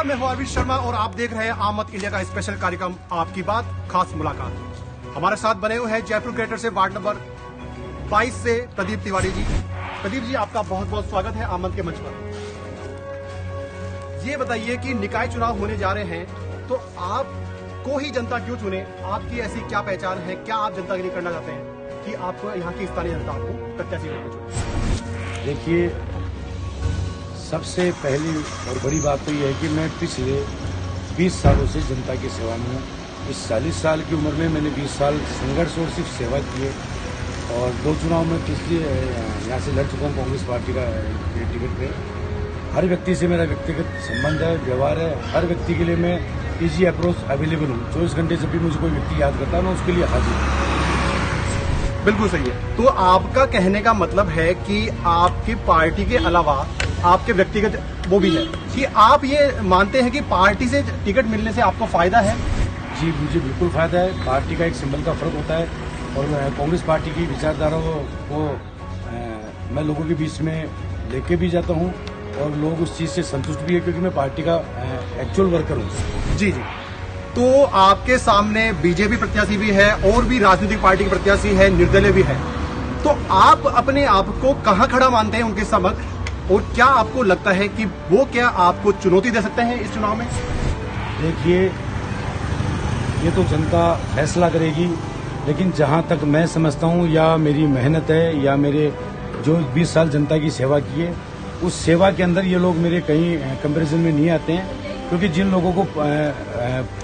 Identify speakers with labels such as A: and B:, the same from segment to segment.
A: नमस्कार, मैं हूं अरविंद शर्मा और आप देख रहे हैं आमद इंडिया का स्पेशल कार्यक्रम आपकी बात खास मुलाकात। हमारे साथ बने हुए हैं जयपुर ग्रेटर से वार्ड नंबर 22 से प्रदीप तिवारी जी। प्रदीप जी, आपका बहुत बहुत स्वागत है आमद के मंच पर। ये बताइए कि निकाय चुनाव होने जा रहे हैं, तो आपको ही जनता क्यों चुने? आपकी ऐसी क्या पहचान है, क्या आप जनता के लिए करना चाहते हैं कि आपको यहाँ की स्थानीय जनता आपको प्रत्याशी रूप में चुने?
B: देखिए, सबसे पहली और बड़ी बात तो यह है कि मैं पिछले 20 सालों से जनता की सेवा में हूँ। इस 40 साल की उम्र में मैंने 20 साल संघर्ष और सिर्फ सेवा की है और 2 चुनाव में पिछले यहाँ से लड़ चुका हूँ कांग्रेस पार्टी का टिकट पे। हर व्यक्ति से मेरा व्यक्तिगत संबंध है, व्यवहार है। हर व्यक्ति के लिए मैं इजी अप्रोच अवेलेबल हूँ। 24 घंटे जब भी मुझे कोई व्यक्ति याद करता है मैं उसके लिए हाजिर हूँ।
A: बिल्कुल सही है। तो आपका कहने का मतलब है कि आपकी पार्टी के अलावा आपके व्यक्तिगत वो भी है कि आप ये मानते हैं कि पार्टी से टिकट मिलने से आपको फायदा है?
B: जी, मुझे बिल्कुल फायदा है। पार्टी का एक सिंबल का फर्क होता है और कांग्रेस पार्टी की विचारधारा को मैं लोगों के बीच में लेके भी जाता हूँ और लोग उस चीज से संतुष्ट भी है क्योंकि मैं पार्टी का एक्चुअल वर्कर हूँ।
A: जी जी। तो आपके सामने बीजेपी प्रत्याशी भी है और भी राजनीतिक पार्टी के प्रत्याशी है, निर्दलीय भी है। तो आप अपने आप को कहाँ खड़ा मानते हैं उनके समक्ष और क्या आपको लगता है कि वो क्या आपको चुनौती दे सकते हैं इस चुनाव में?
B: देखिए, ये तो जनता फैसला करेगी, लेकिन जहां तक मैं समझता हूं या मेरी मेहनत है या मेरे जो 20 साल जनता की सेवा की है, उस सेवा के अंदर ये लोग मेरे कहीं कंपैरिजन में नहीं आते हैं क्योंकि जिन लोगों को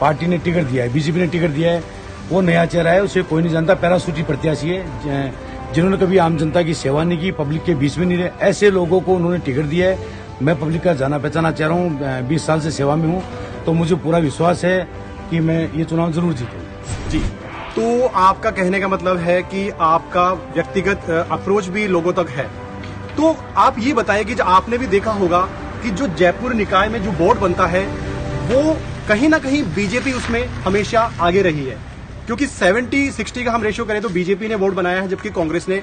B: पार्टी ने टिकट दिया है, बीजेपी ने टिकट दिया है, वो नया चेहरा है, उसे कोई नहीं जानता। पैराशूटी प्रत्याशी है जिन्होंने कभी आम जनता की सेवा नहीं की, पब्लिक के बीच में नहीं रहे, ऐसे लोगों को उन्होंने टिकट दिया है। मैं पब्लिक का जाना पहचाना चाह रहा हूँ, 20 साल से सेवा में हूँ, तो मुझे पूरा विश्वास है कि मैं ये चुनाव जरूर जीतूंगा।
A: जी, तो आपका कहने का मतलब है कि आपका व्यक्तिगत अप्रोच भी लोगों तक है। तो आप ये बताइए कि जो आपने भी देखा होगा कि जो जयपुर निकाय में जो बोर्ड बनता है वो कहीं ना कहीं बीजेपी उसमें हमेशा आगे रही है, क्योंकि 70-60 का हम रेशियो करें तो बीजेपी ने वोट बनाया है जबकि कांग्रेस ने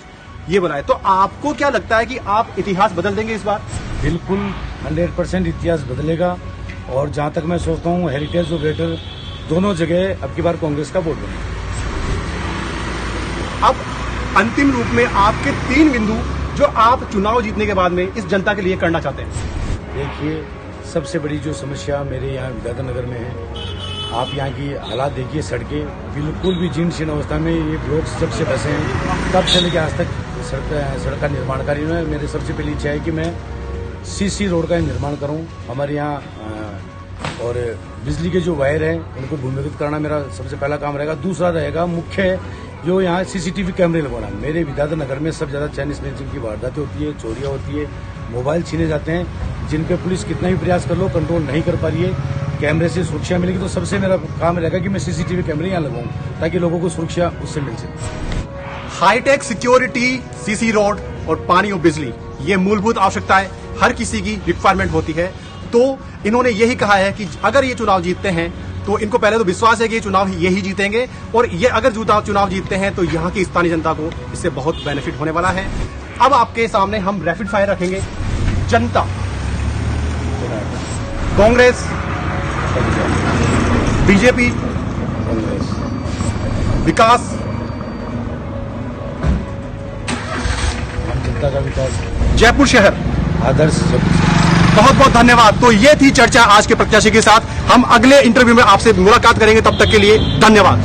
A: ये बनाया। तो आपको क्या लगता है कि आप इतिहास बदल देंगे इस बार?
B: बिल्कुल 100% इतिहास बदलेगा और जहां तक मैं सोचता हूं हेरिटेज और ग्रेटर दोनों जगह अब की बार कांग्रेस का वोट बनेगा।
A: अब अंतिम रूप में आपके 3 बिंदु जो आप चुनाव जीतने के बाद में इस जनता के लिए करना चाहते हैं।
B: देखिए, सबसे बड़ी जो समस्या मेरे यहाँ विद्याधर में है, आप यहाँ की हालात देखिए, सड़कें बिल्कुल भी जीर्ण शीर्ण अवस्था में। ये ब्लॉक्स जब से बसे हैं तब से लेकर आज तक सड़क का निर्माण कार्य में मेरी सबसे पहली इच्छा है कि मैं सीसी रोड का निर्माण करूं हमारे यहाँ और बिजली के जो वायर हैं उनको भूमिगत करना मेरा सबसे पहला काम रहेगा। दूसरा रहेगा मुख्य जो यहाँ सीसीटीवी कैमरे लगवाना। मेरे विद्याधर नगर में सब ज्यादा चैन स्नैचिंग की वारदातें होती है, चोरियां होती है, मोबाइल छीने जाते हैं, जिन पे पुलिस कितना भी प्रयास कर लो कंट्रोल नहीं कर पा रही है। कैमरे से सुरक्षा मिलेगी तो सबसे मेरा काम रहेगा कि मैं सीसीटीवी कैमरे यहाँ लगाऊं ताकि लोगों को सुरक्षा उससे मिल सके।
A: हाईटेक सिक्योरिटी, सीसी रोड और पानी और बिजली, ये मूलभूत आवश्यकताएं हर किसी की रिक्वायरमेंट होती है। तो इन्होंने यही कहा है कि अगर ये चुनाव जीतते हैं तो इनको पहले तो विश्वास है कि ये चुनाव यही जीतेंगे और ये अगर चुनाव जीतते हैं तो यहाँ की स्थानीय जनता को इससे बहुत बेनिफिट होने वाला है। अब आपके सामने हम रैपिड फायर रखेंगे। जनता, कांग्रेस, बीजेपी, विकास,
B: जनता का विकास,
A: जयपुर शहर
B: आदर्श।
A: बहुत बहुत धन्यवाद। तो ये थी चर्चा आज के प्रत्याशी के साथ। हम अगले इंटरव्यू में आपसे मुलाकात करेंगे, तब तक के लिए धन्यवाद।